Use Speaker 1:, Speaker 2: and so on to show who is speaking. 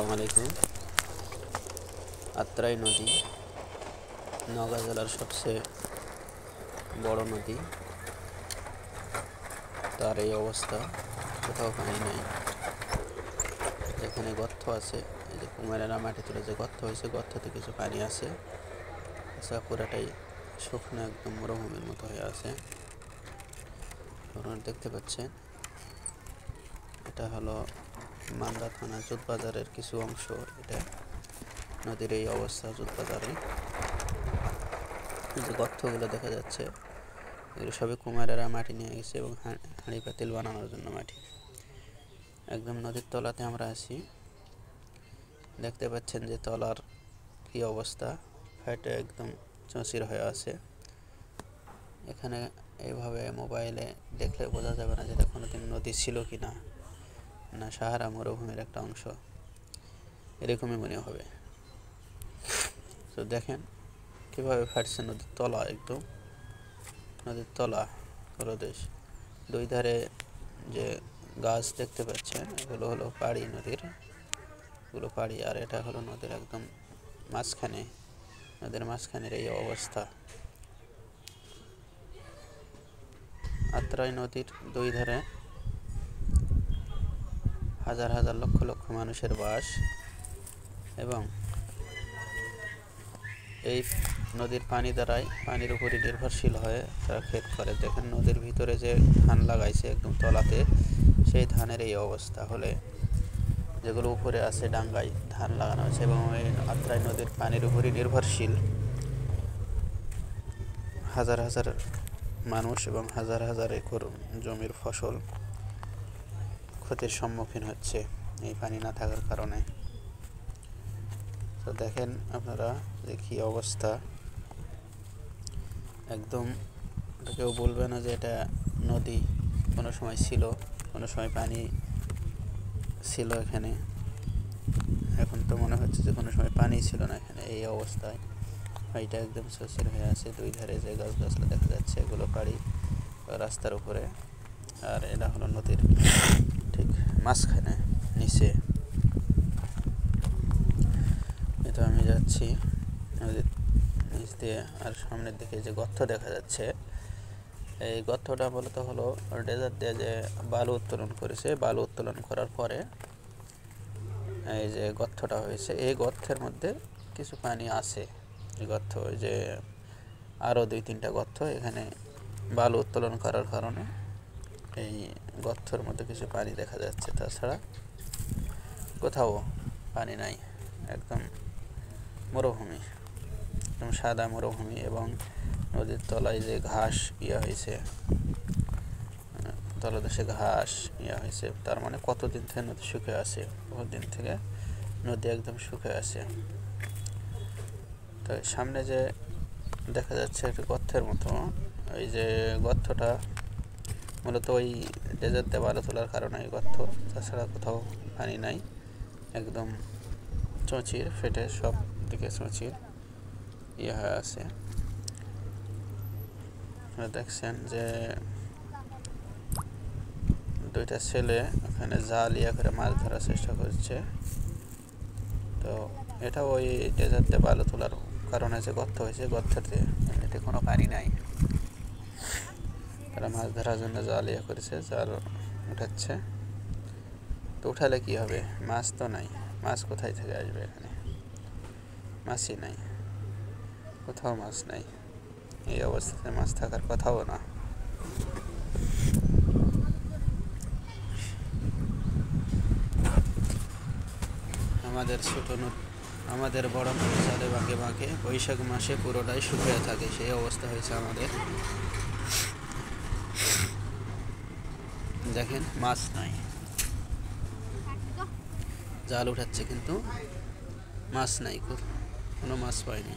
Speaker 1: আসসালামু আলাইকুম। আত্রাই নদী নওগাঁ জেলার সবচেয়ে বড় নদী, তার এই অবস্থা, কোথাও পানি নেই। যেখানে গর্ত আছে, এই যে কুমারেরা মাটি তুলে যে গর্ত হয়েছে, গর্ততে কিছু পানি আছে, পুরাটাই শুকনো, একদম মরুভূমির মতো হয়ে আছে। আপনারা দেখতে পাচ্ছেন, এটা হলো মান্দা থানা জুতবাজারের কিছু অংশ। এটা নদীর এই অবস্থা জুতবাজারে। যে গর্তগুলো দেখা যাচ্ছে, এগুলো সবই কুমারেরা মাটি নিয়ে গেছে এবং হাঁড়ি পাতিল বানানোর জন্য মাটি। একদম নদীর তলাতে আমরা আছি। দেখতে পাচ্ছেন যে তলার কি অবস্থা, ফেটে একদম চৌচির হয়ে আছে। এখানে এইভাবে মোবাইলে দেখলে বোঝা যাবে না যে এটা কোনোদিন নদী ছিল কি না, না সাহারা মরুভূমির একটা অংশ, এরকমই মনে হবে। তো দেখেন কীভাবে ফাটছে নদীর তলা, একদম নদীর তলদেশ। দুই ধারে যে গাছ দেখতে পাচ্ছেন, এগুলো হলো পাড়ি, নদীর এগুলো পাড়ি, আর এটা হলো নদীর একদম মাঝখানে। নদীর মাঝখানের এই অবস্থা। আত্রাই নদীর দুই ধারে হাজার হাজার লক্ষ লক্ষ মানুষের বাস, এবং এই নদীর পানি দ্বারাই, পানির উপরই নির্ভরশীল হয়ে তারা ক্ষেত করে। দেখেন নদীর ভিতরে যে ধান লাগাইছে একদম তলাতে, সেই ধানের এই অবস্থা হলে, যেগুলো উপরে আছে ডাঙ্গায় ধান লাগানো হয়েছে, এবং এই আত্রাই নদীর পানির উপরই নির্ভরশীল হাজার হাজার মানুষ এবং হাজার হাজার একর জমির ফসল ক্ষতির সম্মুখীন হচ্ছে এই পানি না থাকার কারণে। তো দেখেন আপনারা যে কী অবস্থা, একদম কেউ বলবে না যে এটা নদী কোনো সময় ছিল, কোনো সময় পানি ছিল এখানে। এখন তো মনে হচ্ছে যে কোনো সময় পানি ছিল না এখানে। এই অবস্থায় এটা একদম চৌচির হয়ে আছে। দুই ধারে যে গাছগাছলা দেখা যাচ্ছে, এগুলো পাড়ি রাস্তার উপরে, আর এটা হলো নদীর ঠিক মাঝখানে নিচে। এটা আমি যাচ্ছি নদীর নিচ দিয়ে, আর সামনের দিকে যে গর্ত দেখা যাচ্ছে, এই গর্তটা মূলত হলো ডেজার্ট দিয়ে যে বালু উত্তোলন করেছে। বালু উত্তোলন করার পরে এই যে গর্তটা হয়েছে, এই গর্তের মধ্যে কিছু পানি আছে। এই গর্ত, ওই যে আরও 2-3টা গর্ত, এখানে বালু উত্তোলন করার কারণে এই গর্তের মধ্যে কিছু পানি দেখা যাচ্ছে। তাছাড়া কোথাও পানি নাই, একদম মরুভূমি, একদম সাদা মরুভূমি। এবং নদীর তলায় যে ঘাস হয়েছে, তলদেশে ঘাস হয়েছে, তার মানে কতদিন থেকে নদী শুকিয়ে আছে, বহুত দিন থেকে নদী একদম শুকিয়ে আছে। তো সামনে যে দেখা যাচ্ছে একটা গর্তের মতো, ওই যে গর্তটা মূলত ওই ডেজার্ট দিয়ে বালু তোলার কারণে এই গর্ত, তাছাড়া কোথাও পানি নাই, একদম চৌচির, ফেটে সব দিকে চৌচির হয়ে আছে। দেখছেন যে দুইটা ছেলে ওখানে জাল করে মাছ ধরার চেষ্টা করছে। তো এটা ওই ডেজার্টে বালু তোলার কারণে যে গর্ত হয়েছে, গর্তেতে এমনিতে কোনো পানি নাই। তারা মাছ ধরার জন্য জাল করেছে, জাল উঠাচ্ছে। তো উঠালে কি হবে, মাছ তো নাই, মাছ কোথায় থেকে আসবে? এখানে মাছই নাই, কোথাও মাছ নাই। এই অবস্থাতে মাছ থাকার কথাও না। আমাদের বড় নদী চলে বাঁকে বাঁকে, বৈশাখ মাসে পুরোটাই শুকিয়ে থাকে, সেই অবস্থা হয়েছে আমাদের। দেখেন মাছ নাই, জাল উঠাচ্ছে কিন্তু মাছ নাই, কোনো মাছ পায়নি।